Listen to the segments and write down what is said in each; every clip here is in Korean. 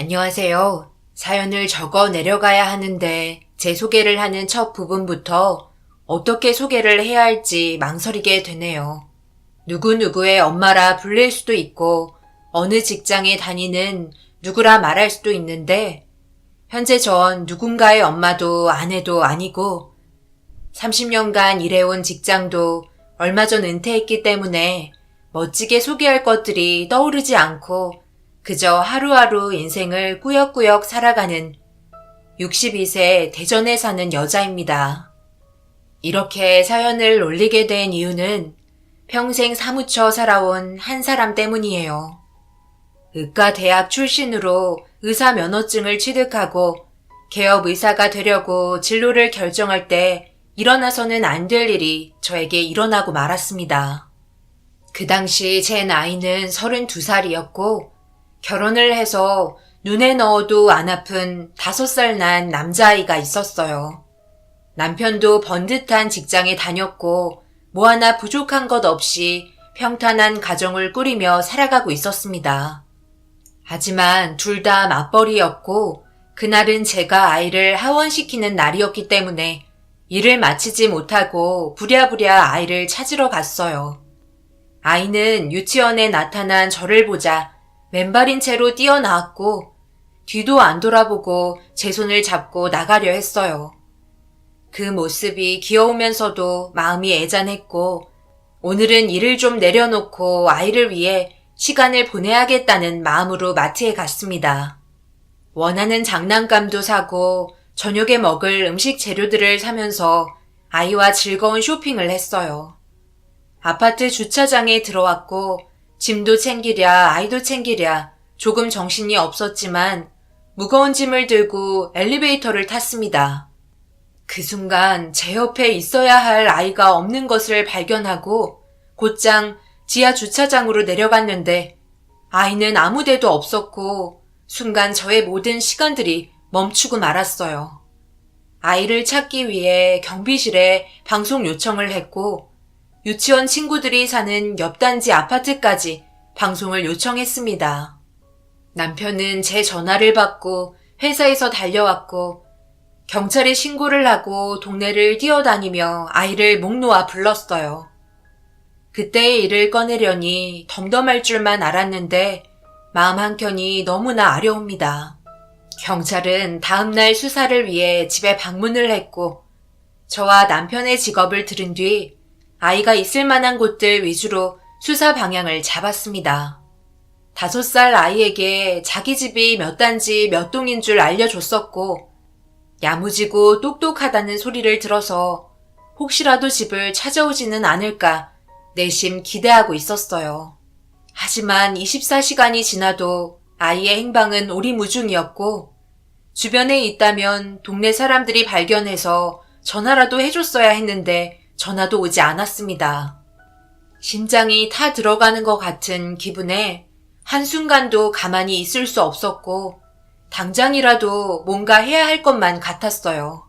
안녕하세요. 사연을 적어 내려가야 하는데 제 소개를 하는 첫 부분부터 어떻게 소개를 해야 할지 망설이게 되네요. 누구누구의 엄마라 불릴 수도 있고 어느 직장에 다니는 누구라 말할 수도 있는데 현재 전 누군가의 엄마도 아내도 아니고 30년간 일해온 직장도 얼마 전 은퇴했기 때문에 멋지게 소개할 것들이 떠오르지 않고 그저 하루하루 인생을 꾸역꾸역 살아가는 62세 대전에 사는 여자입니다. 이렇게 사연을 올리게 된 이유는 평생 사무쳐 살아온 한 사람 때문이에요. 의과대학 출신으로 의사 면허증을 취득하고 개업 의사가 되려고 진로를 결정할 때 일어나서는 안 될 일이 저에게 일어나고 말았습니다. 그 당시 제 나이는 32살이었고 결혼을 해서 눈에 넣어도 안 아픈 5살 난 남자아이가 있었어요. 남편도 번듯한 직장에 다녔고 뭐 하나 부족한 것 없이 평탄한 가정을 꾸리며 살아가고 있었습니다. 하지만 둘 다 맞벌이였고 그날은 제가 아이를 하원시키는 날이었기 때문에 일을 마치지 못하고 부랴부랴 아이를 찾으러 갔어요. 아이는 유치원에 나타난 저를 보자 맨발인 채로 뛰어나왔고 뒤도 안 돌아보고 제 손을 잡고 나가려 했어요. 그 모습이 귀여우면서도 마음이 애잔했고 오늘은 일을 좀 내려놓고 아이를 위해 시간을 보내야겠다는 마음으로 마트에 갔습니다. 원하는 장난감도 사고 저녁에 먹을 음식 재료들을 사면서 아이와 즐거운 쇼핑을 했어요. 아파트 주차장에 들어왔고 짐도 챙기랴 아이도 챙기랴 조금 정신이 없었지만 무거운 짐을 들고 엘리베이터를 탔습니다. 그 순간 제 옆에 있어야 할 아이가 없는 것을 발견하고 곧장 지하 주차장으로 내려갔는데 아이는 아무 데도 없었고 순간 저의 모든 시간들이 멈추고 말았어요. 아이를 찾기 위해 경비실에 방송 요청을 했고 유치원 친구들이 사는 옆 단지 아파트까지 방송을 요청했습니다. 남편은 제 전화를 받고 회사에서 달려왔고 경찰에 신고를 하고 동네를 뛰어다니며 아이를 목 놓아 불렀어요. 그때의 일을 꺼내려니 덤덤할 줄만 알았는데 마음 한켠이 너무나 아려옵니다. 경찰은 다음날 수사를 위해 집에 방문을 했고 저와 남편의 직업을 들은 뒤 아이가 있을 만한 곳들 위주로 수사 방향을 잡았습니다. 5살 아이에게 자기 집이 몇 단지 몇 동인 줄 알려줬었고 야무지고 똑똑하다는 소리를 들어서 혹시라도 집을 찾아오지는 않을까 내심 기대하고 있었어요. 하지만 24시간이 지나도 아이의 행방은 오리무중이었고 주변에 있다면 동네 사람들이 발견해서 전화라도 해줬어야 했는데 전화도 오지 않았습니다. 심장이 타 들어가는 것 같은 기분에 한순간도 가만히 있을 수 없었고 당장이라도 뭔가 해야 할 것만 같았어요.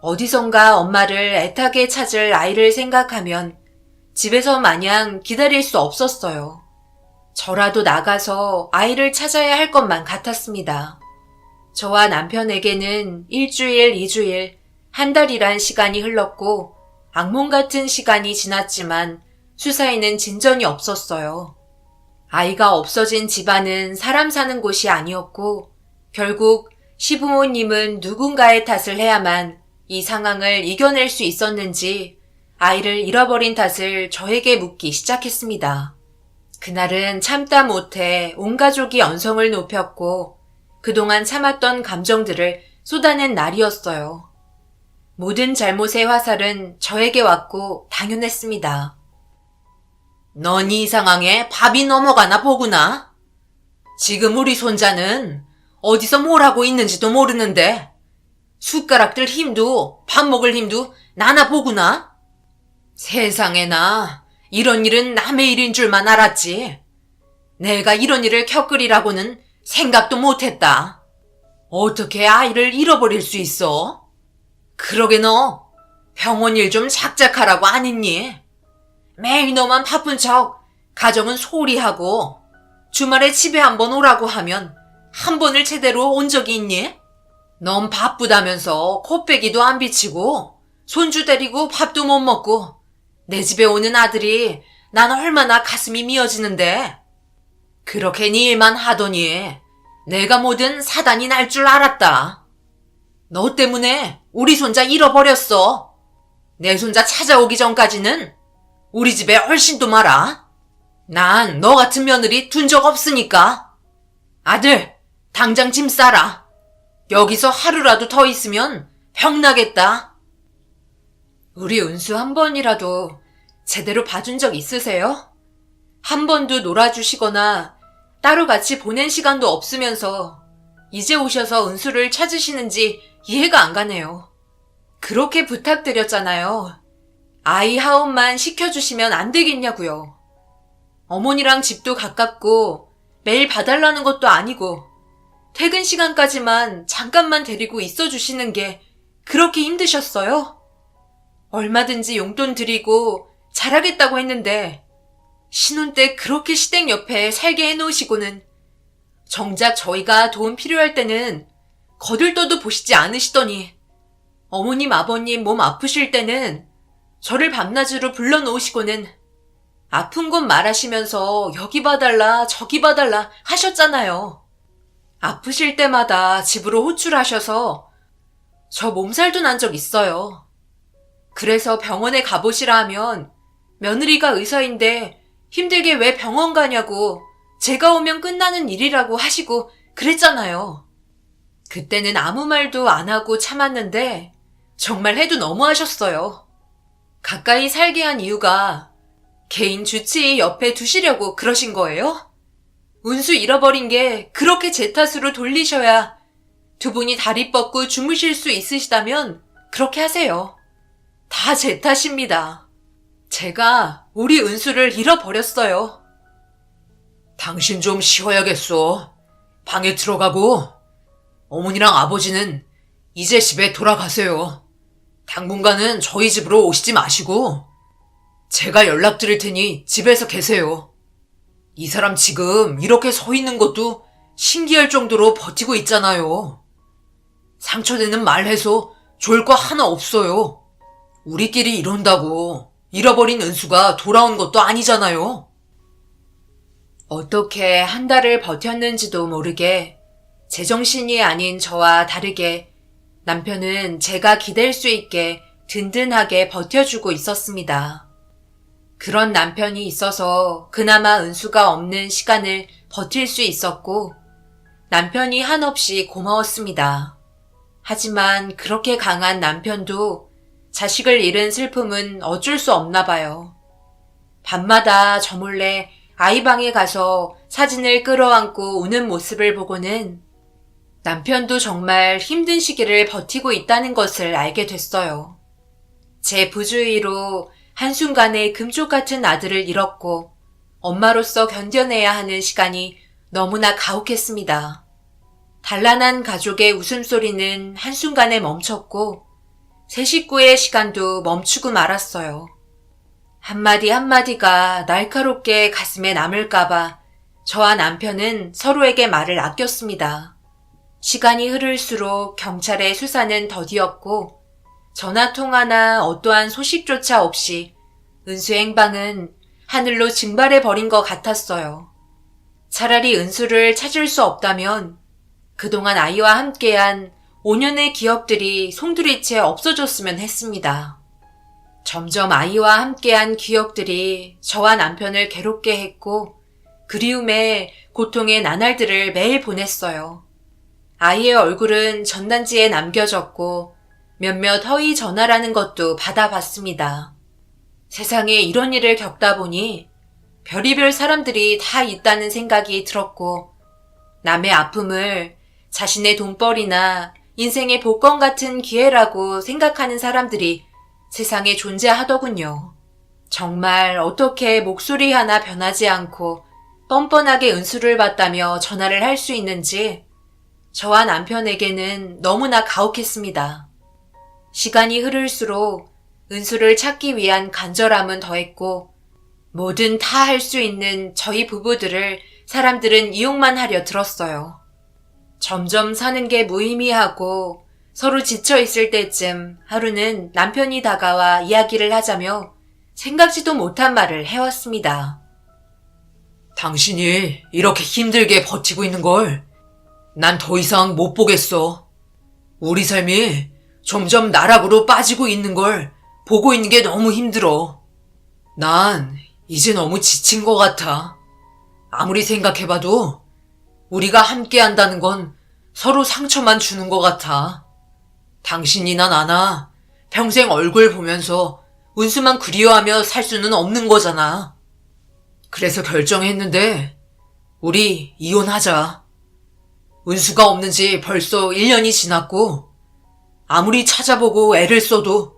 어디선가 엄마를 애타게 찾을 아이를 생각하면 집에서 마냥 기다릴 수 없었어요. 저라도 나가서 아이를 찾아야 할 것만 같았습니다. 저와 남편에게는 1주일, 2주일, 한 달이란 시간이 흘렀고 악몽 같은 시간이 지났지만 수사에는 진전이 없었어요. 아이가 없어진 집안은 사람 사는 곳이 아니었고 결국 시부모님은 누군가의 탓을 해야만 이 상황을 이겨낼 수 있었는지 아이를 잃어버린 탓을 저에게 묻기 시작했습니다. 그날은 참다 못해 온 가족이 언성을 높였고 그동안 참았던 감정들을 쏟아낸 날이었어요. 모든 잘못의 화살은 저에게 왔고 당연했습니다. 넌 이 상황에 밥이 넘어가나 보구나. 지금 우리 손자는 어디서 뭘 하고 있는지도 모르는데 숟가락 들 힘도 밥 먹을 힘도 나나 보구나. 세상에나 이런 일은 남의 일인 줄만 알았지. 내가 이런 일을 겪으리라고는 생각도 못했다. 어떻게 아이를 잃어버릴 수 있어? 그러게 너 병원 일 좀 작작하라고 안 했니? 매일 너만 바쁜 척 가정은 소홀히 하고 주말에 집에 한번 오라고 하면 한 번을 제대로 온 적이 있니? 넌 바쁘다면서 코빼기도 안 비치고 손주 데리고 밥도 못 먹고 내 집에 오는 아들이 난 얼마나 가슴이 미어지는데. 그렇게 네 일만 하더니 내가 뭐든 사단이 날 줄 알았다. 너 때문에 우리 손자 잃어버렸어. 내 손자 찾아오기 전까지는 우리 집에 얼씬도 마라. 난 너 같은 며느리 둔 적 없으니까. 아들, 당장 짐 싸라. 여기서 하루라도 더 있으면 병나겠다. 우리 은수 한 번이라도 제대로 봐준 적 있으세요? 한 번도 놀아주시거나 따로 같이 보낸 시간도 없으면서 이제 오셔서 은수를 찾으시는지 이해가 안 가네요. 그렇게 부탁드렸잖아요. 아이 하원만 시켜주시면 안 되겠냐고요. 어머니랑 집도 가깝고 매일 봐달라는 것도 아니고 퇴근 시간까지만 잠깐만 데리고 있어주시는 게 그렇게 힘드셨어요? 얼마든지 용돈 드리고 잘하겠다고 했는데 신혼 때 그렇게 시댁 옆에 살게 해놓으시고는 정작 저희가 도움 필요할 때는 거들떠도 보시지 않으시더니 어머님 아버님 몸 아프실 때는 저를 밤낮으로 불러놓으시고는 아픈 곳 말하시면서 여기 봐달라 저기 봐달라 하셨잖아요. 아프실 때마다 집으로 호출하셔서 저 몸살도 난 적 있어요. 그래서 병원에 가보시라 하면 며느리가 의사인데 힘들게 왜 병원 가냐고 제가 오면 끝나는 일이라고 하시고 그랬잖아요. 그때는 아무 말도 안 하고 참았는데 정말 해도 너무하셨어요. 가까이 살게 한 이유가 개인 주치의 옆에 두시려고 그러신 거예요? 운수 잃어버린 게 그렇게 제 탓으로 돌리셔야 두 분이 다리 뻗고 주무실 수 있으시다면 그렇게 하세요. 다 제 탓입니다. 제가 우리 은수를 잃어버렸어요. 당신 좀 쉬어야겠소. 방에 들어가고 어머니랑 아버지는 이제 집에 돌아가세요. 당분간은 저희 집으로 오시지 마시고 제가 연락드릴 테니 집에서 계세요. 이 사람 지금 이렇게 서 있는 것도 신기할 정도로 버티고 있잖아요. 상처되는 말 해서 좋을 거 하나 없어요. 우리끼리 이런다고 잃어버린 은수가 돌아온 것도 아니잖아요. 어떻게 한 달을 버텼는지도 모르게 제정신이 아닌 저와 다르게 남편은 제가 기댈 수 있게 든든하게 버텨주고 있었습니다. 그런 남편이 있어서 그나마 은수가 없는 시간을 버틸 수 있었고 남편이 한없이 고마웠습니다. 하지만 그렇게 강한 남편도 자식을 잃은 슬픔은 어쩔 수 없나 봐요. 밤마다 저 몰래 아이 방에 가서 사진을 끌어안고 우는 모습을 보고는 남편도 정말 힘든 시기를 버티고 있다는 것을 알게 됐어요. 제 부주의로 한순간에 금쪽 같은 아들을 잃었고 엄마로서 견뎌내야 하는 시간이 너무나 가혹했습니다. 단란한 가족의 웃음소리는 한순간에 멈췄고 세 식구의 시간도 멈추고 말았어요. 한마디 한마디가 날카롭게 가슴에 남을까봐 저와 남편은 서로에게 말을 아꼈습니다. 시간이 흐를수록 경찰의 수사는 더디었고 전화통화나 어떠한 소식조차 없이 은수의 행방은 하늘로 증발해버린 것 같았어요. 차라리 은수를 찾을 수 없다면 그동안 아이와 함께한 5년의 기억들이 송두리째 없어졌으면 했습니다. 점점 아이와 함께한 기억들이 저와 남편을 괴롭게 했고 그리움에 고통의 나날들을 매일 보냈어요. 아이의 얼굴은 전단지에 남겨졌고 몇몇 허위 전화라는 것도 받아봤습니다. 세상에 이런 일을 겪다 보니 별의별 사람들이 다 있다는 생각이 들었고 남의 아픔을 자신의 돈벌이나 인생의 복권 같은 기회라고 생각하는 사람들이 세상에 존재하더군요. 정말 어떻게 목소리 하나 변하지 않고 뻔뻔하게 은수를 받다며 전화를 할 수 있는지 저와 남편에게는 너무나 가혹했습니다. 시간이 흐를수록 은수를 찾기 위한 간절함은 더했고 뭐든 다 할 수 있는 저희 부부들을 사람들은 이용만 하려 들었어요. 점점 사는 게 무의미하고 서로 지쳐 있을 때쯤 하루는 남편이 다가와 이야기를 하자며 생각지도 못한 말을 해왔습니다. 당신이 이렇게 힘들게 버티고 있는 걸 난 더 이상 못 보겠어. 우리 삶이 점점 나락으로 빠지고 있는 걸 보고 있는 게 너무 힘들어. 난 이제 너무 지친 것 같아. 아무리 생각해봐도 우리가 함께 한다는 건 서로 상처만 주는 것 같아. 당신이나 나나 평생 얼굴 보면서 은수만 그리워하며 살 수는 없는 거잖아. 그래서 결정했는데 우리 이혼하자. 은수가 없는 지 벌써 1년이 지났고 아무리 찾아보고 애를 써도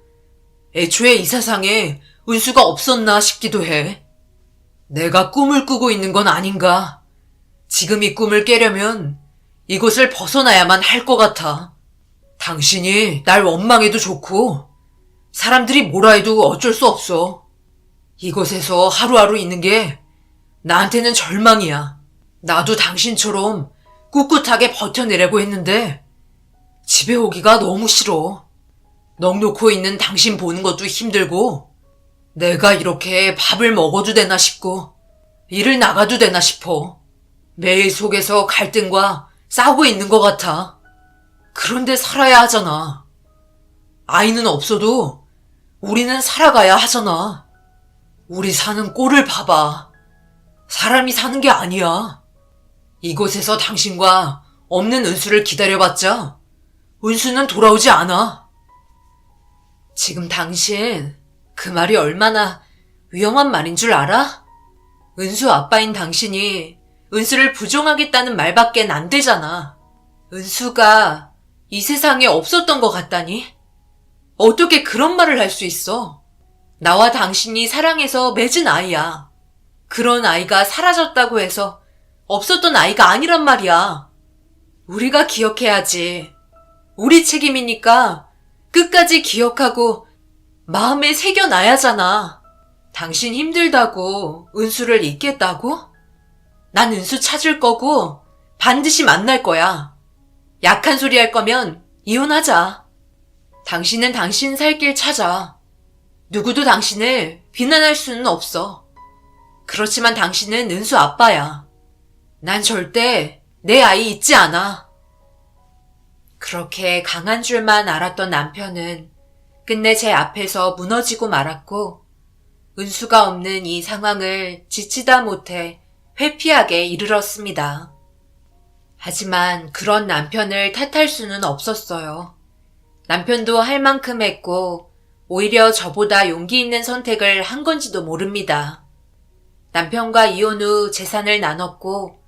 애초에 이 세상에 은수가 없었나 싶기도 해. 내가 꿈을 꾸고 있는 건 아닌가. 지금 이 꿈을 깨려면 이곳을 벗어나야만 할 것 같아. 당신이 날 원망해도 좋고 사람들이 뭐라 해도 어쩔 수 없어. 이곳에서 하루하루 있는 게 나한테는 절망이야. 나도 당신처럼 꿋꿋하게 버텨내려고 했는데 집에 오기가 너무 싫어. 넋놓고 있는 당신 보는 것도 힘들고 내가 이렇게 밥을 먹어도 되나 싶고 일을 나가도 되나 싶어. 매일 속에서 갈등과 싸우고 있는 것 같아. 그런데 살아야 하잖아. 아이는 없어도 우리는 살아가야 하잖아. 우리 사는 꼴을 봐봐. 사람이 사는 게 아니야. 이곳에서 당신과 없는 은수를 기다려봤자 은수는 돌아오지 않아. 지금 당신 그 말이 얼마나 위험한 말인 줄 알아? 은수 아빠인 당신이 은수를 부정하겠다는 말밖엔 안 되잖아. 은수가 이 세상에 없었던 것 같다니? 어떻게 그런 말을 할 수 있어? 나와 당신이 사랑해서 맺은 아이야. 그런 아이가 사라졌다고 해서 없었던 아이가 아니란 말이야. 우리가 기억해야지. 우리 책임이니까 끝까지 기억하고 마음에 새겨놔야잖아. 당신 힘들다고 은수를 잊겠다고? 난 은수 찾을 거고 반드시 만날 거야. 약한 소리 할 거면 이혼하자. 당신은 당신 살 길 찾아. 누구도 당신을 비난할 수는 없어. 그렇지만 당신은 은수 아빠야. 난 절대 내 아이 잊지 않아. 그렇게 강한 줄만 알았던 남편은 끝내 제 앞에서 무너지고 말았고 은수가 없는 이 상황을 지치다 못해 회피하게 이르렀습니다. 하지만 그런 남편을 탓할 수는 없었어요. 남편도 할 만큼 했고 오히려 저보다 용기 있는 선택을 한 건지도 모릅니다. 남편과 이혼 후 재산을 나눴고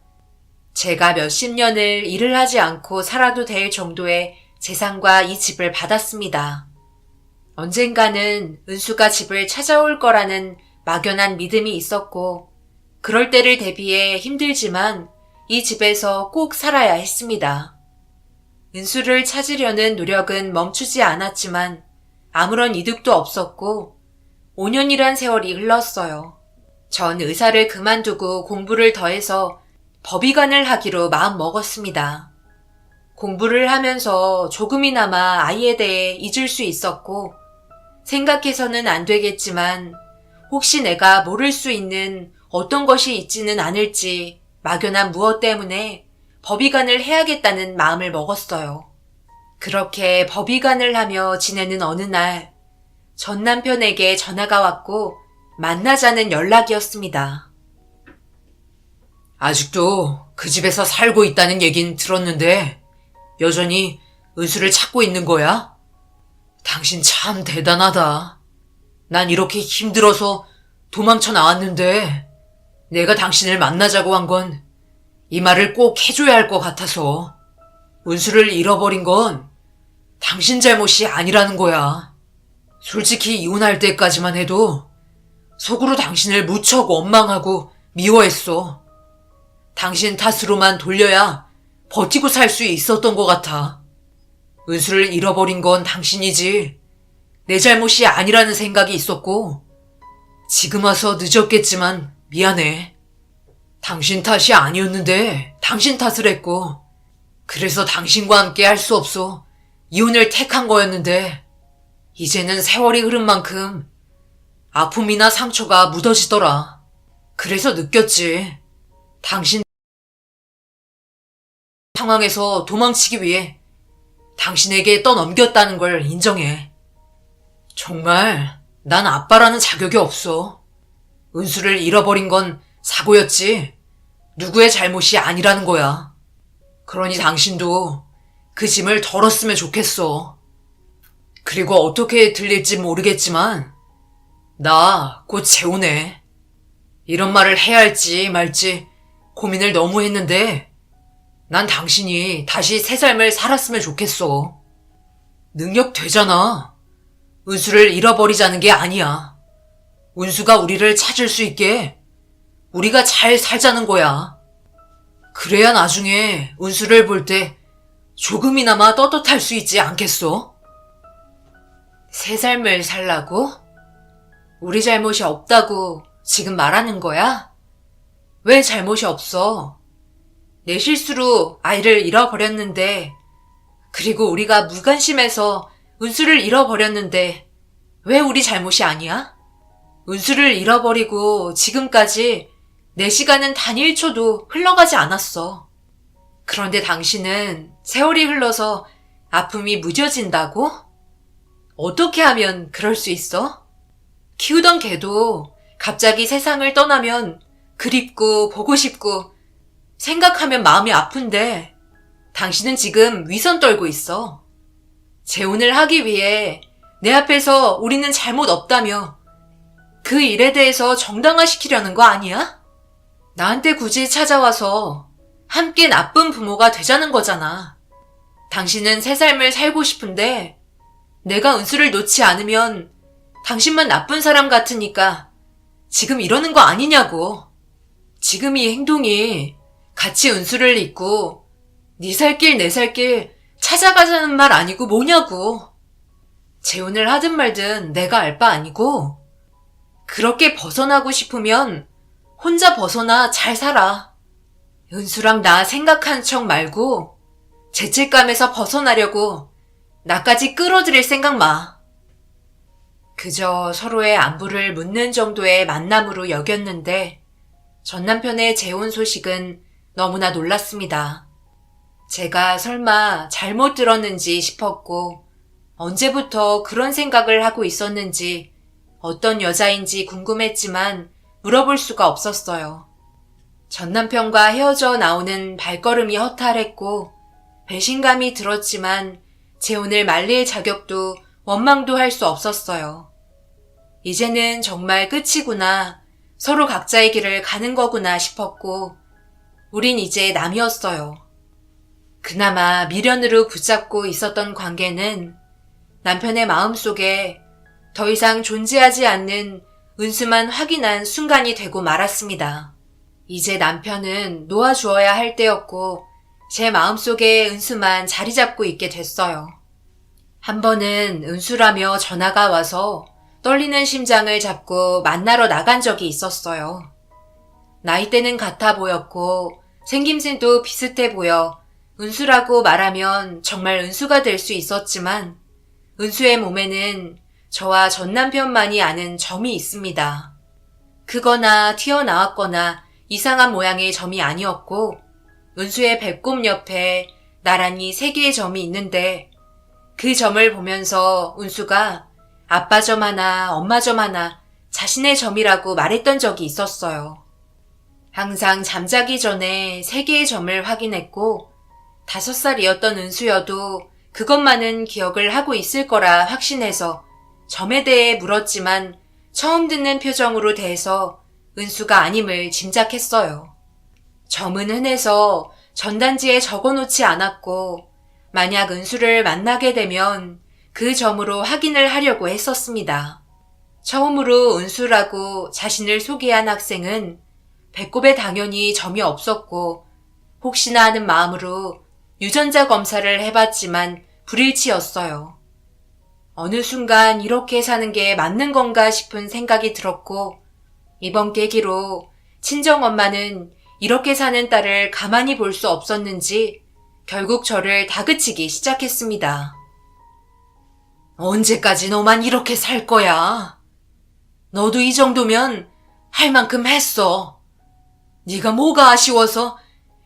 제가 몇십 년을 일을 하지 않고 살아도 될 정도의 재산과 이 집을 받았습니다. 언젠가는 은수가 집을 찾아올 거라는 막연한 믿음이 있었고 그럴 때를 대비해 힘들지만 이 집에서 꼭 살아야 했습니다. 은수를 찾으려는 노력은 멈추지 않았지만 아무런 이득도 없었고 5년이란 세월이 흘렀어요. 전 의사를 그만두고 공부를 더해서 법의관을 하기로 마음먹었습니다. 공부를 하면서 조금이나마 아이에 대해 잊을 수 있었고 생각해서는 안 되겠지만 혹시 내가 모를 수 있는 어떤 것이 있지는 않을지 막연한 무엇 때문에 법의관을 해야겠다는 마음을 먹었어요. 그렇게 법의관을 하며 지내는 어느 날 전 남편에게 전화가 왔고 만나자는 연락이었습니다. 아직도 그 집에서 살고 있다는 얘긴 들었는데 여전히 은수를 찾고 있는 거야? 당신 참 대단하다. 난 이렇게 힘들어서 도망쳐 나왔는데 내가 당신을 만나자고 한 건 이 말을 꼭 해줘야 할 것 같아서. 은수를 잃어버린 건 당신 잘못이 아니라는 거야. 솔직히 이혼할 때까지만 해도 속으로 당신을 무척 원망하고 미워했어. 당신 탓으로만 돌려야 버티고 살 수 있었던 것 같아. 은수를 잃어버린 건 당신이지 내 잘못이 아니라는 생각이 있었고 지금 와서 늦었겠지만 미안해. 당신 탓이 아니었는데 당신 탓을 했고 그래서 당신과 함께 할 수 없어 이혼을 택한 거였는데 이제는 세월이 흐른 만큼 아픔이나 상처가 묻어지더라. 그래서 느꼈지. 당신 상황에서 도망치기 위해 당신에게 떠넘겼다는 걸 인정해. 정말 난 아빠라는 자격이 없어. 은수를 잃어버린 건 사고였지 누구의 잘못이 아니라는 거야. 그러니 당신도 그 짐을 덜었으면 좋겠어. 그리고 어떻게 들릴지 모르겠지만 나 곧 재혼해. 이런 말을 해야 할지 말지 고민을 너무 했는데 난 당신이 다시 새 삶을 살았으면 좋겠어. 능력 되잖아. 은수를 잃어버리자는 게 아니야. 은수가 우리를 찾을 수 있게 우리가 잘 살자는 거야. 그래야 나중에 은수를 볼 때 조금이나마 떳떳할 수 있지 않겠어? 새 삶을 살라고? 우리 잘못이 없다고 지금 말하는 거야? 왜 잘못이 없어? 내 실수로 아이를 잃어버렸는데, 그리고 우리가 무관심해서 은수를 잃어버렸는데, 왜 우리 잘못이 아니야? 은수를 잃어버리고 지금까지 내 시간은 단 1초도 흘러가지 않았어. 그런데 당신은 세월이 흘러서 아픔이 무뎌진다고? 어떻게 하면 그럴 수 있어? 키우던 개도 갑자기 세상을 떠나면 그립고 보고 싶고 생각하면 마음이 아픈데 당신은 지금 위선 떨고 있어. 재혼을 하기 위해 내 앞에서 우리는 잘못 없다며 그 일에 대해서 정당화시키려는 거 아니야? 나한테 굳이 찾아와서 함께 나쁜 부모가 되자는 거잖아. 당신은 새 삶을 살고 싶은데 내가 은수를 놓지 않으면 당신만 나쁜 사람 같으니까 지금 이러는 거 아니냐고. 지금 이 행동이 같이 은수를 잊고 네 살 길 내 살 길 찾아가자는 말 아니고 뭐냐고. 재혼을 하든 말든 내가 알 바 아니고 그렇게 벗어나고 싶으면 혼자 벗어나 잘 살아. 은수랑 나 생각한 척 말고 죄책감에서 벗어나려고 나까지 끌어들일 생각 마. 그저 서로의 안부를 묻는 정도의 만남으로 여겼는데 전 남편의 재혼 소식은 너무나 놀랐습니다. 제가 설마 잘못 들었는지 싶었고 언제부터 그런 생각을 하고 있었는지 어떤 여자인지 궁금했지만 물어볼 수가 없었어요. 전 남편과 헤어져 나오는 발걸음이 허탈했고 배신감이 들었지만 재혼을 말릴 자격도 원망도 할 수 없었어요. 이제는 정말 끝이구나. 서로 각자의 길을 가는 거구나 싶었고 우린 이제 남이었어요. 그나마 미련으로 붙잡고 있었던 관계는 남편의 마음속에 더 이상 존재하지 않는 은수만 확인한 순간이 되고 말았습니다. 이제 남편은 놓아주어야 할 때였고 제 마음속에 은수만 자리 잡고 있게 됐어요. 한 번은 은수라며 전화가 와서 떨리는 심장을 잡고 만나러 나간 적이 있었어요. 나이대는 같아 보였고 생김새도 비슷해 보여 은수라고 말하면 정말 은수가 될 수 있었지만 은수의 몸에는 저와 전 남편만이 아는 점이 있습니다. 크거나 튀어나왔거나 이상한 모양의 점이 아니었고 은수의 배꼽 옆에 나란히 3개의 점이 있는데 그 점을 보면서 은수가 아빠 점 하나, 엄마 점 하나 자신의 점이라고 말했던 적이 있었어요. 항상 잠자기 전에 3개의 점을 확인했고 5살이었던 은수여도 그것만은 기억을 하고 있을 거라 확신해서 점에 대해 물었지만 처음 듣는 표정으로 대해서 은수가 아님을 짐작했어요. 점은 흔해서 전단지에 적어놓지 않았고 만약 은수를 만나게 되면 그 점으로 확인을 하려고 했었습니다. 처음으로 은수라고 자신을 소개한 학생은 배꼽에 당연히 점이 없었고 혹시나 하는 마음으로 유전자 검사를 해봤지만 불일치였어요. 어느 순간 이렇게 사는 게 맞는 건가 싶은 생각이 들었고 이번 계기로 친정엄마는 이렇게 사는 딸을 가만히 볼 수 없었는지 결국 저를 다그치기 시작했습니다. 언제까지 너만 이렇게 살 거야? 너도 이 정도면 할 만큼 했어. 네가 뭐가 아쉬워서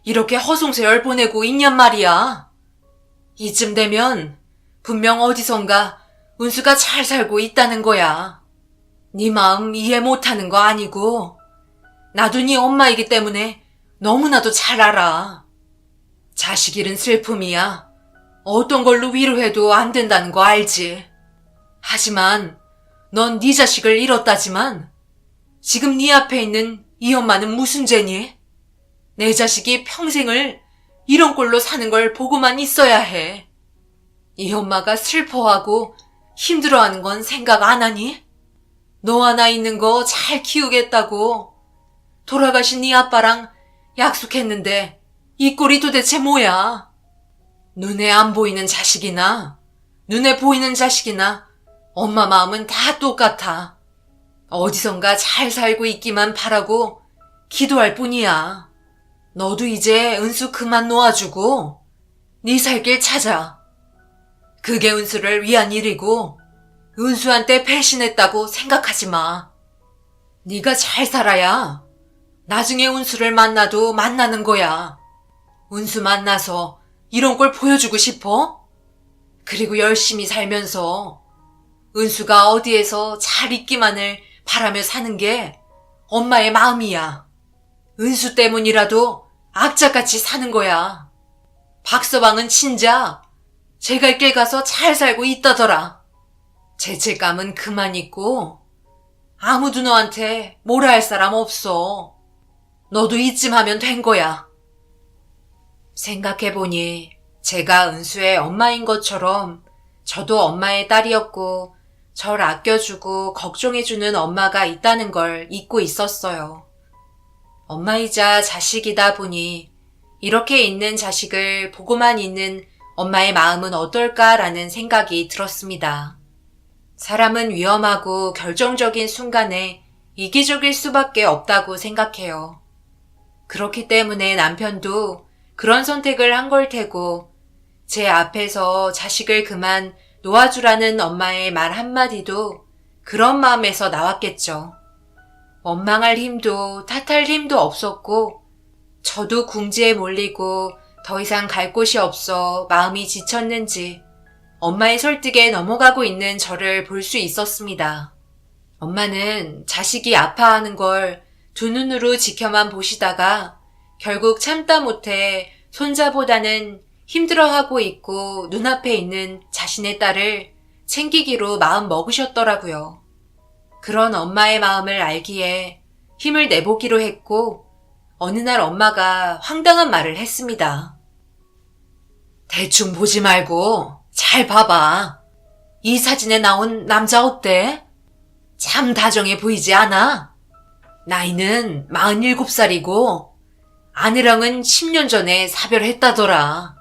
이렇게 허송세월 보내고 있냔 말이야. 이쯤 되면 분명 어디선가 은수가 잘 살고 있다는 거야. 네 마음 이해 못하는 거 아니고 나도 네 엄마이기 때문에 너무나도 잘 알아. 자식 잃은 슬픔이야. 어떤 걸로 위로해도 안 된다는 거 알지. 하지만 넌 네 자식을 잃었다지만 지금 네 앞에 있는 이 엄마는 무슨 죄니? 내 자식이 평생을 이런 꼴로 사는 걸 보고만 있어야 해. 이 엄마가 슬퍼하고 힘들어하는 건 생각 안 하니? 너 하나 있는 거 잘 키우겠다고 돌아가신 네 아빠랑 약속했는데 이 꼴이 도대체 뭐야? 눈에 안 보이는 자식이나 눈에 보이는 자식이나 엄마 마음은 다 똑같아. 어디선가 잘 살고 있기만 바라고 기도할 뿐이야. 너도 이제 은수 그만 놓아주고 네 살 길 찾아. 그게 은수를 위한 일이고 은수한테 배신했다고 생각하지 마. 네가 잘 살아야 나중에 은수를 만나도 만나는 거야. 은수 만나서 이런 걸 보여주고 싶어? 그리고 열심히 살면서 은수가 어디에서 잘 있기만을 바라며 사는 게 엄마의 마음이야. 은수 때문이라도 악착같이 사는 거야. 박서방은 진짜 제갈 길 가서 잘 살고 있다더라. 죄책감은 그만 있고 아무도 너한테 뭐라 할 사람 없어. 너도 이쯤 하면 된 거야. 생각해보니 제가 은수의 엄마인 것처럼 저도 엄마의 딸이었고 절 아껴주고 걱정해주는 엄마가 있다는 걸 잊고 있었어요. 엄마이자 자식이다 보니 이렇게 있는 자식을 보고만 있는 엄마의 마음은 어떨까라는 생각이 들었습니다. 사람은 위험하고 결정적인 순간에 이기적일 수밖에 없다고 생각해요. 그렇기 때문에 남편도 그런 선택을 한 걸 테고 제 앞에서 자식을 그만 놓아주라는 엄마의 말 한마디도 그런 마음에서 나왔겠죠. 원망할 힘도 탓할 힘도 없었고 저도 궁지에 몰리고 더 이상 갈 곳이 없어 마음이 지쳤는지 엄마의 설득에 넘어가고 있는 저를 볼 수 있었습니다. 엄마는 자식이 아파하는 걸 두 눈으로 지켜만 보시다가 결국 참다 못해 손자보다는 힘들어하고 있고 눈앞에 있는 자신의 딸을 챙기기로 마음 먹으셨더라고요. 그런 엄마의 마음을 알기에 힘을 내보기로 했고 어느 날 엄마가 황당한 말을 했습니다. 대충 보지 말고 잘 봐봐. 이 사진에 나온 남자 어때? 참 다정해 보이지 않아? 나이는 47살이고 아내랑은 10년 전에 사별했다더라.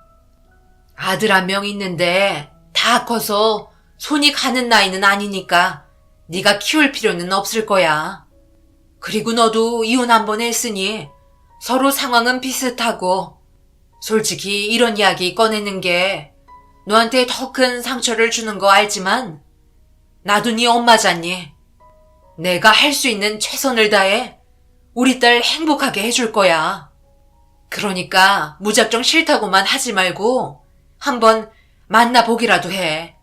아들 한 명 있는데 다 커서 손이 가는 나이는 아니니까 네가 키울 필요는 없을 거야. 그리고 너도 이혼 한 번 했으니 서로 상황은 비슷하고 솔직히 이런 이야기 꺼내는 게 너한테 더 큰 상처를 주는 거 알지만 나도 네 엄마잖니. 내가 할 수 있는 최선을 다해 우리 딸 행복하게 해줄 거야. 그러니까 무작정 싫다고만 하지 말고 한번 만나보기라도 해.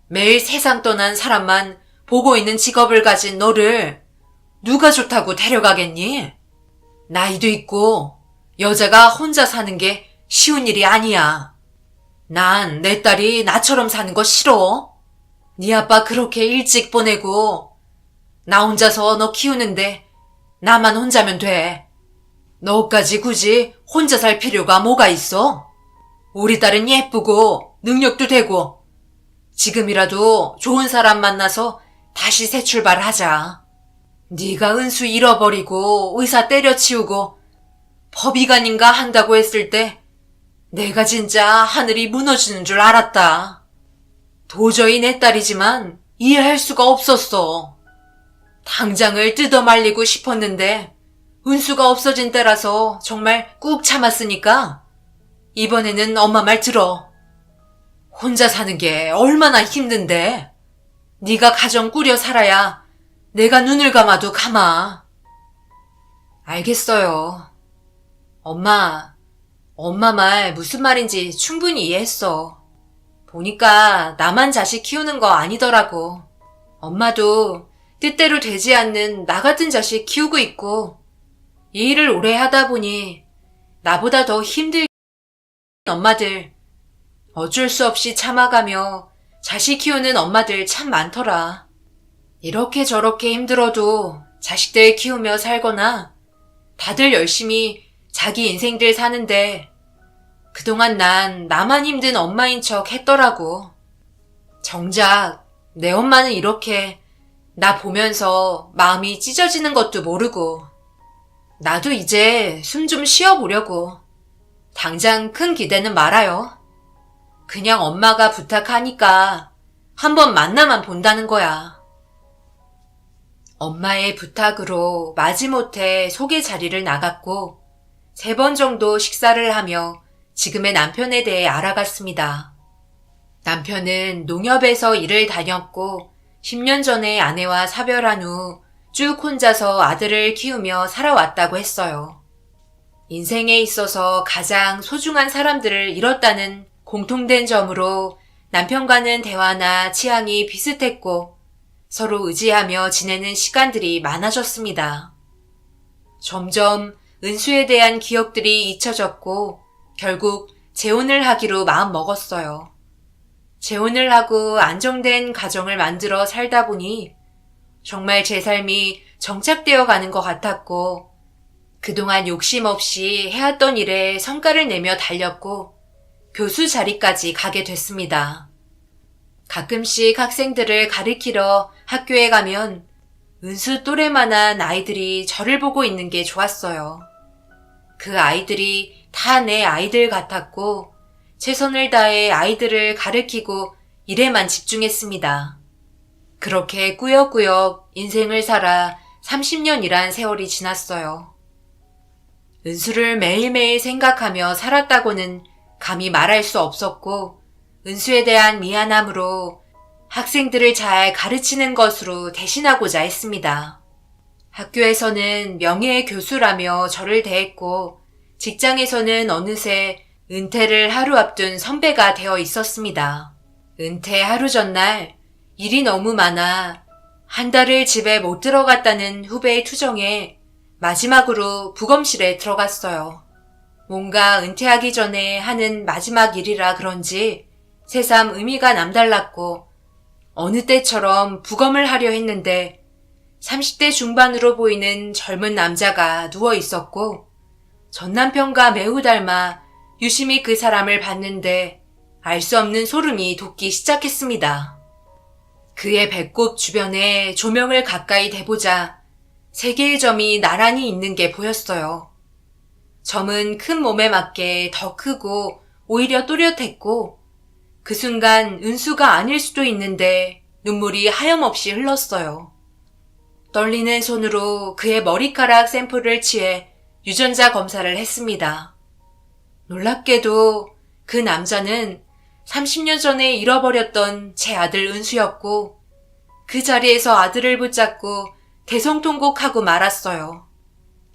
매일 세상 떠난 사람만 보고 있는 직업을 가진 너를 누가 좋다고 데려가겠니? 나이도 있고 여자가 혼자 사는 게 쉬운 일이 아니야. 난 내 딸이 나처럼 사는 거 싫어. 네 아빠 그렇게 일찍 보내고 나 혼자서 너 키우는데 나만 혼자면 돼. 너까지 굳이 혼자 살 필요가 뭐가 있어? 우리 딸은 예쁘고 능력도 되고 지금이라도 좋은 사람 만나서 다시 새 출발하자. 네가 은수 잃어버리고 의사 때려치우고 법이관인가 한다고 했을 때 내가 진짜 하늘이 무너지는 줄 알았다. 도저히 내 딸이지만 이해할 수가 없었어. 당장을 뜯어 말리고 싶었는데 은수가 없어진 때라서 정말 꾹 참았으니까 이번에는 엄마 말 들어. 혼자 사는 게 얼마나 힘든데. 네가 가정 꾸려 살아야 내가 눈을 감아도 감아. 알겠어요. 엄마 말 무슨 말인지 충분히 이해했어. 보니까 나만 자식 키우는 거 아니더라고. 엄마도 뜻대로 되지 않는 나 같은 자식 키우고 있고, 이 일을 오래 하다 보니 나보다 더 힘들게 엄마들, 어쩔 수 없이 참아가며 자식 키우는 엄마들 참 많더라. 이렇게 저렇게 힘들어도 자식들 키우며 살거나 다들 열심히 자기 인생들 사는데 그동안 난 나만 힘든 엄마인 척 했더라고. 정작 내 엄마는 이렇게 나 보면서 마음이 찢어지는 것도 모르고, 나도 이제 숨 좀 쉬어보려고. 당장 큰 기대는 말아요. 그냥 엄마가 부탁하니까 한번 만나만 본다는 거야. 엄마의 부탁으로 마지못해 소개 자리를 나갔고 3번 정도 식사를 하며 지금의 남편에 대해 알아갔습니다. 남편은 농협에서 일을 다녔고 10년 전에 아내와 사별한 후 쭉 혼자서 아들을 키우며 살아왔다고 했어요. 인생에 있어서 가장 소중한 사람들을 잃었다는 공통된 점으로 남편과는 대화나 취향이 비슷했고 서로 의지하며 지내는 시간들이 많아졌습니다. 점점 은수에 대한 기억들이 잊혀졌고 결국 재혼을 하기로 마음먹었어요. 재혼을 하고 안정된 가정을 만들어 살다 보니 정말 제 삶이 정착되어 가는 것 같았고 그동안 욕심 없이 해왔던 일에 성과를 내며 달렸고 교수 자리까지 가게 됐습니다. 가끔씩 학생들을 가르치러 학교에 가면 은수 또래만한 아이들이 저를 보고 있는 게 좋았어요. 그 아이들이 다 내 아이들 같았고 최선을 다해 아이들을 가르치고 일에만 집중했습니다. 그렇게 꾸역꾸역 인생을 살아 30년이란 세월이 지났어요. 은수를 매일매일 생각하며 살았다고는 감히 말할 수 없었고 은수에 대한 미안함으로 학생들을 잘 가르치는 것으로 대신하고자 했습니다. 학교에서는 명예의 교수라며 저를 대했고 직장에서는 어느새 은퇴를 하루 앞둔 선배가 되어 있었습니다. 은퇴 하루 전날 일이 너무 많아 한 달을 집에 못 들어갔다는 후배의 투정에 마지막으로 부검실에 들어갔어요. 뭔가 은퇴하기 전에 하는 마지막 일이라 그런지 새삼 의미가 남달랐고 어느 때처럼 부검을 하려 했는데 30대 중반으로 보이는 젊은 남자가 누워 있었고 전 남편과 매우 닮아 유심히 그 사람을 봤는데 알 수 없는 소름이 돋기 시작했습니다. 그의 배꼽 주변에 조명을 가까이 대보자 3개의 점이 나란히 있는 게 보였어요. 점은 큰 몸에 맞게 더 크고 오히려 또렷했고 그 순간 은수가 아닐 수도 있는데 눈물이 하염없이 흘렀어요. 떨리는 손으로 그의 머리카락 샘플을 취해 유전자 검사를 했습니다. 놀랍게도 그 남자는 30년 전에 잃어버렸던 제 아들 은수였고 그 자리에서 아들을 붙잡고 대성통곡하고 말았어요.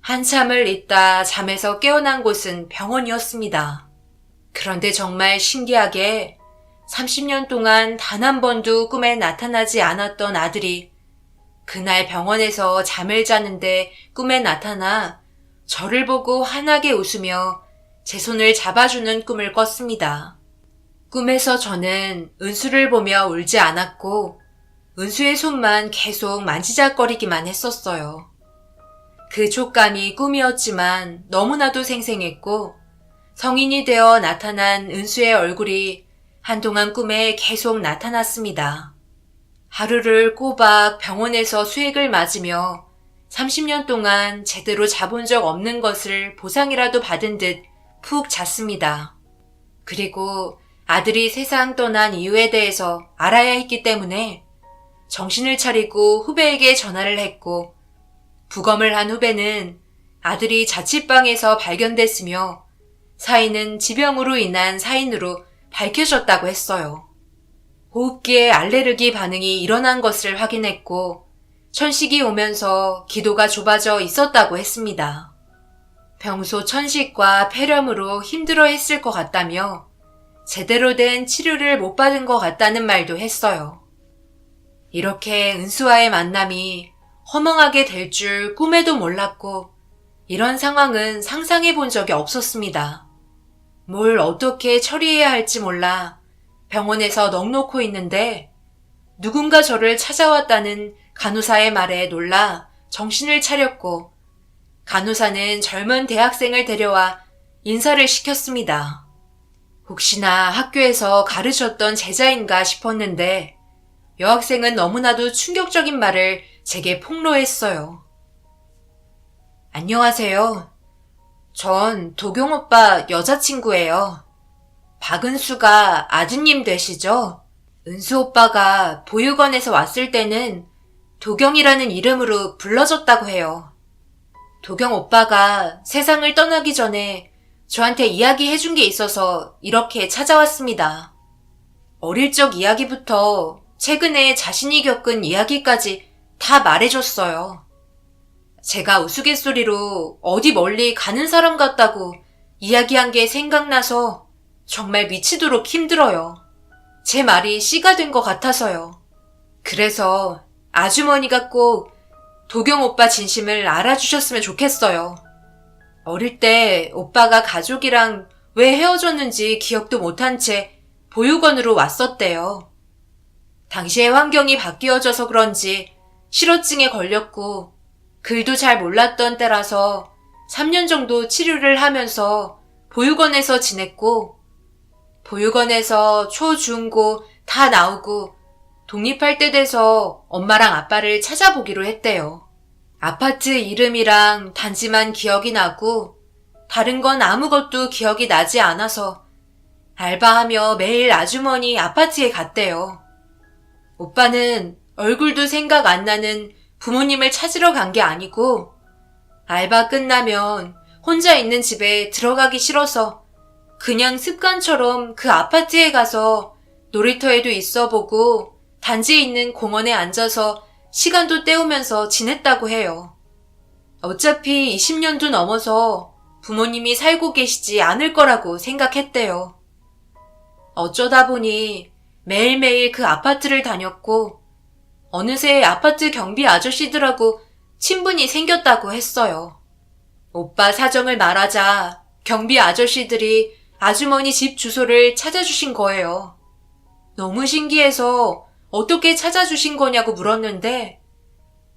한참을 있다 잠에서 깨어난 곳은 병원이었습니다. 그런데 정말 신기하게 30년 동안 단 한 번도 꿈에 나타나지 않았던 아들이 그날 병원에서 잠을 자는데 꿈에 나타나 저를 보고 환하게 웃으며 제 손을 잡아주는 꿈을 꿨습니다. 꿈에서 저는 은수를 보며 울지 않았고 은수의 손만 계속 만지작거리기만 했었어요. 그 촉감이 꿈이었지만 너무나도 생생했고 성인이 되어 나타난 은수의 얼굴이 한동안 꿈에 계속 나타났습니다. 하루를 꼬박 병원에서 수액을 맞으며 30년 동안 제대로 자본 적 없는 것을 보상이라도 받은 듯 푹 잤습니다. 그리고 아들이 세상 떠난 이유에 대해서 알아야 했기 때문에 정신을 차리고 후배에게 전화를 했고 부검을 한 후배는 아들이 자취방에서 발견됐으며 사인은 지병으로 인한 사인으로 밝혀졌다고 했어요. 호흡기에 알레르기 반응이 일어난 것을 확인했고 천식이 오면서 기도가 좁아져 있었다고 했습니다. 평소 천식과 폐렴으로 힘들어 했을 것 같다며 제대로 된 치료를 못 받은 것 같다는 말도 했어요. 이렇게 은수와의 만남이 허망하게 될 줄 꿈에도 몰랐고 이런 상황은 상상해 본 적이 없었습니다. 뭘 어떻게 처리해야 할지 몰라 병원에서 넋놓고 있는데 누군가 저를 찾아왔다는 간호사의 말에 놀라 정신을 차렸고 간호사는 젊은 대학생을 데려와 인사를 시켰습니다. 혹시나 학교에서 가르쳤던 제자인가 싶었는데 여학생은 너무나도 충격적인 말을 제게 폭로했어요. 안녕하세요. 전 도경 오빠 여자친구예요. 박은수가 아드님 되시죠? 은수 오빠가 보육원에서 왔을 때는 도경이라는 이름으로 불러줬다고 해요. 도경 오빠가 세상을 떠나기 전에 저한테 이야기해준 게 있어서 이렇게 찾아왔습니다. 어릴 적 이야기부터 최근에 자신이 겪은 이야기까지 다 말해줬어요. 제가 우스갯소리로 어디 멀리 가는 사람 같다고 이야기한 게 생각나서 정말 미치도록 힘들어요. 제 말이 씨가 된 것 같아서요. 그래서 아주머니가 꼭 도경 오빠 진심을 알아주셨으면 좋겠어요. 어릴 때 오빠가 가족이랑 왜 헤어졌는지 기억도 못한 채 보육원으로 왔었대요. 당시의 환경이 바뀌어져서 그런지 실어증에 걸렸고 글도 잘 몰랐던 때라서 3년 정도 치료를 하면서 보육원에서 지냈고 보육원에서 초, 중, 고 다 나오고 독립할 때 돼서 엄마랑 아빠를 찾아보기로 했대요. 아파트 이름이랑 단지만 기억이 나고 다른 건 아무것도 기억이 나지 않아서 알바하며 매일 아주머니 아파트에 갔대요. 오빠는 얼굴도 생각 안 나는 부모님을 찾으러 간 게 아니고 알바 끝나면 혼자 있는 집에 들어가기 싫어서 그냥 습관처럼 그 아파트에 가서 놀이터에도 있어보고 단지에 있는 공원에 앉아서 시간도 때우면서 지냈다고 해요. 어차피 20년도 넘어서 부모님이 살고 계시지 않을 거라고 생각했대요. 어쩌다 보니 매일매일 그 아파트를 다녔고 어느새 아파트 경비 아저씨들하고 친분이 생겼다고 했어요. 오빠 사정을 말하자 경비 아저씨들이 아주머니 집 주소를 찾아주신 거예요. 너무 신기해서 어떻게 찾아주신 거냐고 물었는데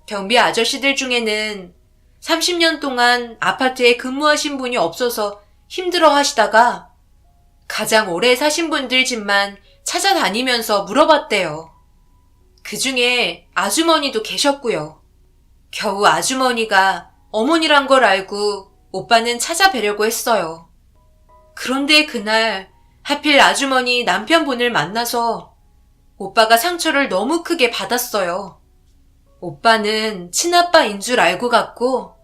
경비 아저씨들 중에는 30년 동안 아파트에 근무하신 분이 없어서 힘들어 하시다가 가장 오래 사신 분들 집만 찾아다니면서 물어봤대요. 그 중에 아주머니도 계셨고요. 겨우 아주머니가 어머니란 걸 알고 오빠는 찾아뵈려고 했어요. 그런데 그날 하필 아주머니 남편분을 만나서 오빠가 상처를 너무 크게 받았어요. 오빠는 친아빠인 줄 알고 갔고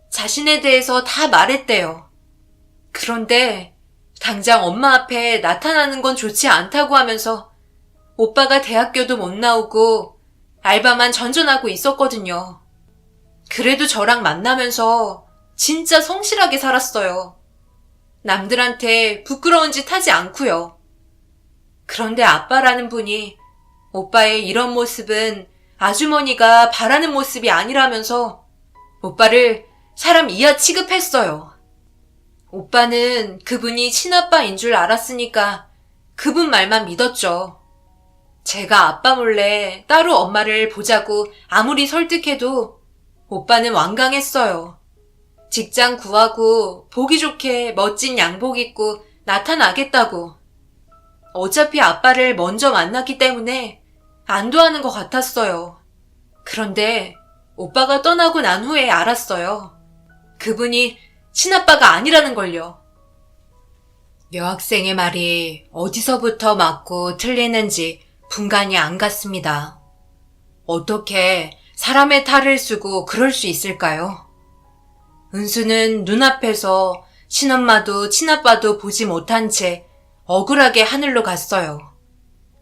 자신에 대해서 다 말했대요. 그런데 당장 엄마 앞에 나타나는 건 좋지 않다고 하면서 오빠가 대학교도 못 나오고 알바만 전전하고 있었거든요. 그래도 저랑 만나면서 진짜 성실하게 살았어요. 남들한테 부끄러운 짓 하지 않고요. 그런데 아빠라는 분이 오빠의 이런 모습은 아주머니가 바라는 모습이 아니라면서 오빠를 사람 이하 취급했어요. 오빠는 그분이 친아빠인 줄 알았으니까 그분 말만 믿었죠. 제가 아빠 몰래 따로 엄마를 보자고 아무리 설득해도 오빠는 완강했어요. 직장 구하고 보기 좋게 멋진 양복 입고 나타나겠다고. 어차피 아빠를 먼저 만났기 때문에 안도하는 것 같았어요. 그런데 오빠가 떠나고 난 후에 알았어요. 그분이 친아빠가 아니라는 걸요. 여학생의 말이 어디서부터 맞고 틀리는지 분간이 안 갔습니다. 어떻게 사람의 탈을 쓰고 그럴 수 있을까요? 은수는 눈앞에서 친엄마도 친아빠도 보지 못한 채 억울하게 하늘로 갔어요.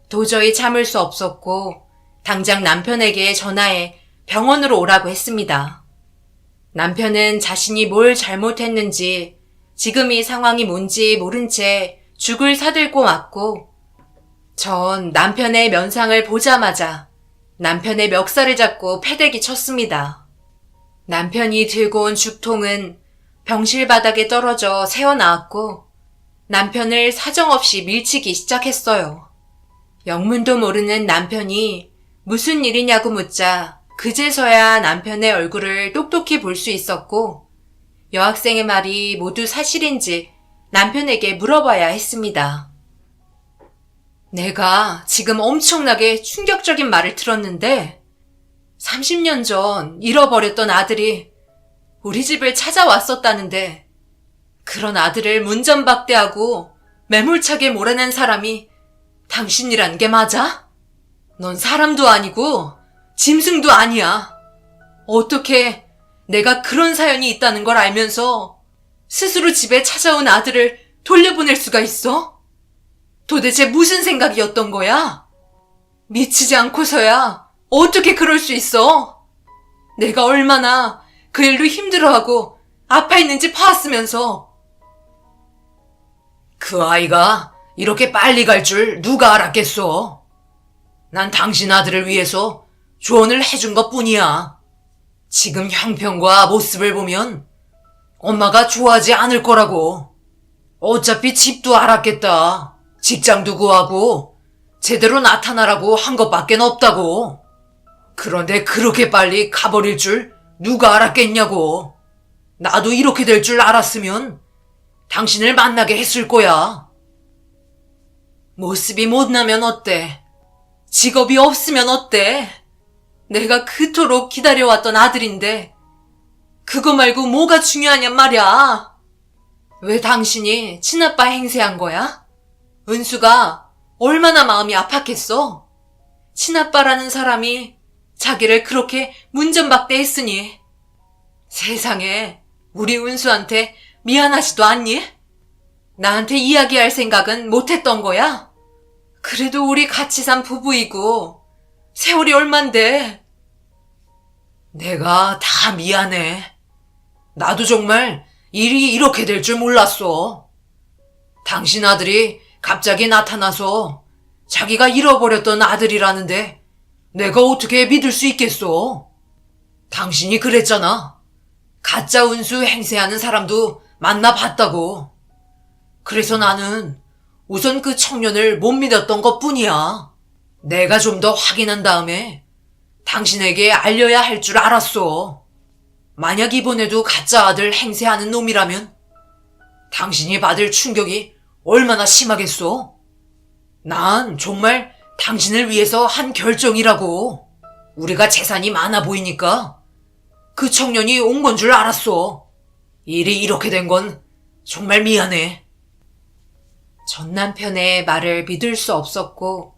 도저히 참을 수 없었고 당장 남편에게 전화해 병원으로 오라고 했습니다. 남편은 자신이 뭘 잘못했는지 지금 이 상황이 뭔지 모른 채 죽을 사들고 왔고 전 남편의 면상을 보자마자 남편의 멱살을 잡고 패대기 쳤습니다. 남편이 들고 온 죽통은 병실 바닥에 떨어져 새어나왔고 남편을 사정없이 밀치기 시작했어요. 영문도 모르는 남편이 무슨 일이냐고 묻자 그제서야 남편의 얼굴을 똑똑히 볼 수 있었고 여학생의 말이 모두 사실인지 남편에게 물어봐야 했습니다. 내가 지금 엄청나게 충격적인 말을 들었는데 30년 전 잃어버렸던 아들이 우리 집을 찾아왔었다는데 그런 아들을 문전박대하고 매몰차게 몰아낸 사람이 당신이란 게 맞아? 넌 사람도 아니고 짐승도 아니야. 어떻게 내가 그런 사연이 있다는 걸 알면서 스스로 집에 찾아온 아들을 돌려보낼 수가 있어? 도대체 무슨 생각이었던 거야? 미치지 않고서야 어떻게 그럴 수 있어? 내가 얼마나 그 일로 힘들어하고 아파 있는지 봐왔으면서. 그 아이가 이렇게 빨리 갈 줄 누가 알았겠어? 난 당신 아들을 위해서 조언을 해준 것 뿐이야. 지금 형편과 모습을 보면 엄마가 좋아하지 않을 거라고. 어차피 집도 알았겠다. 직장도 구하고 제대로 나타나라고 한 것밖엔 없다고. 그런데 그렇게 빨리 가버릴 줄 누가 알았겠냐고. 나도 이렇게 될 줄 알았으면 당신을 만나게 했을 거야. 모습이 못나면 어때? 직업이 없으면 어때? 내가 그토록 기다려왔던 아들인데 그거 말고 뭐가 중요하냔 말이야. 왜 당신이 친아빠 행세한 거야? 은수가 얼마나 마음이 아팠겠어? 친아빠라는 사람이 자기를 그렇게 문전박대했으니. 세상에 우리 은수한테 미안하지도 않니? 나한테 이야기할 생각은 못했던 거야? 그래도 우리 같이 산 부부이고 세월이 얼만데. 내가 다 미안해. 나도 정말 일이 이렇게 될 줄 몰랐어. 당신 아들이 갑자기 나타나서 자기가 잃어버렸던 아들이라는데 내가 어떻게 믿을 수 있겠어? 당신이 그랬잖아. 가짜 운수 행세하는 사람도 만나봤다고. 그래서 나는 우선 그 청년을 못 믿었던 것 뿐이야. 내가 좀 더 확인한 다음에 당신에게 알려야 할 줄 알았어. 만약 이번에도 가짜 아들 행세하는 놈이라면 당신이 받을 충격이 얼마나 심하겠어? 난 정말 당신을 위해서 한 결정이라고. 우리가 재산이 많아 보이니까 그 청년이 온 건 줄 알았어. 일이 이렇게 된 건 정말 미안해. 전 남편의 말을 믿을 수 없었고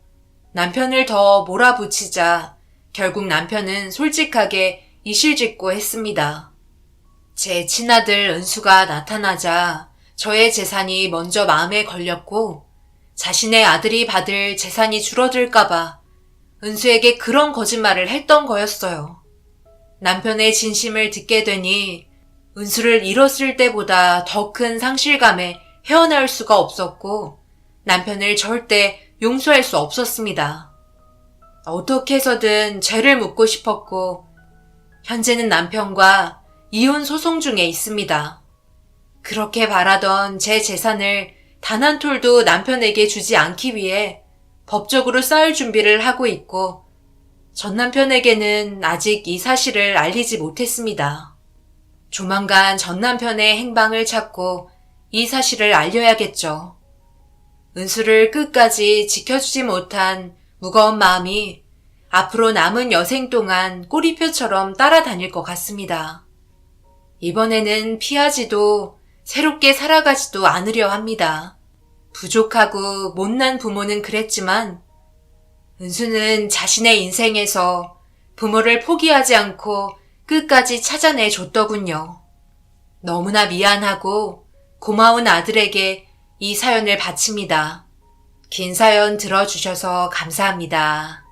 남편을 더 몰아붙이자 결국 남편은 솔직하게 이실직고 했습니다. 제 친아들 은수가 나타나자 저의 재산이 먼저 마음에 걸렸고 자신의 아들이 받을 재산이 줄어들까봐 은수에게 그런 거짓말을 했던 거였어요. 남편의 진심을 듣게 되니 은수를 잃었을 때보다 더 큰 상실감에 헤어나올 수가 없었고 남편을 절대 용서할 수 없었습니다. 어떻게 해서든 죄를 묻고 싶었고 현재는 남편과 이혼 소송 중에 있습니다. 그렇게 바라던 제 재산을 단 한 톨도 남편에게 주지 않기 위해 법적으로 싸울 준비를 하고 있고 전 남편에게는 아직 이 사실을 알리지 못했습니다. 조만간 전 남편의 행방을 찾고 이 사실을 알려야겠죠. 은수를 끝까지 지켜주지 못한 무거운 마음이 앞으로 남은 여생 동안 꼬리표처럼 따라다닐 것 같습니다. 이번에는 피하지도 새롭게 살아가지도 않으려 합니다. 부족하고 못난 부모는 그랬지만 은수는 자신의 인생에서 부모를 포기하지 않고 끝까지 찾아내 줬더군요. 너무나 미안하고 고마운 아들에게 이 사연을 바칩니다. 긴 사연 들어주셔서 감사합니다.